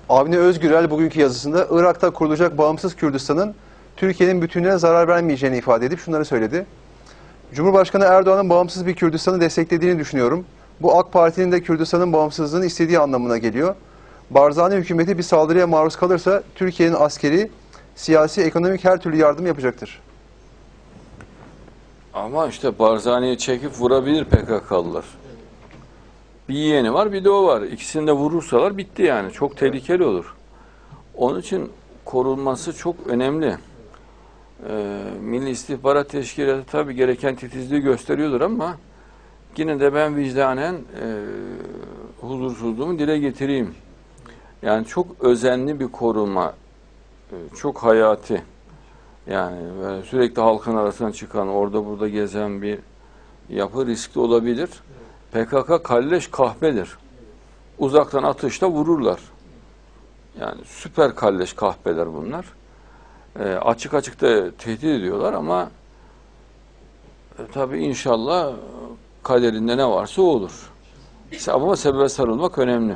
Avni Özgürel bugünkü yazısında Irak'ta kurulacak bağımsız Kürdistan'ın Türkiye'nin bütünlüğüne zarar vermeyeceğini ifade edip şunları söyledi. Cumhurbaşkanı Erdoğan'ın bağımsız bir Kürdistan'ı desteklediğini düşünüyorum. Bu AK Parti'nin de Kürdistan'ın bağımsızlığını istediği anlamına geliyor. Barzani hükümeti bir saldırıya maruz kalırsa Türkiye'nin askeri, siyasi, ekonomik her türlü yardım yapacaktır. Ama işte Barzani'yi çekip vurabilir PKK'lılar. Bir yeğeni var, bir de o var. İkisini de vurursalar bitti yani. Çok tehlikeli olur. Onun için korunması çok önemli. Milli İstihbarat Teşkilatı tabii gereken titizliği gösteriyordur ama yine de ben vicdanen huzursuzluğumu dile getireyim. Yani çok özenli bir korunma, çok hayati. Yani böyle sürekli halkın arasına çıkan, orada burada gezen bir yapı riskli olabilir. PKK kalleş kahpedir. Uzaktan atışla vururlar. Yani süper kalleş kahpeler bunlar. Açık açık da tehdit ediyorlar ama tabii inşallah kaderinde ne varsa o olur. Ama sebebe sarılmak önemli.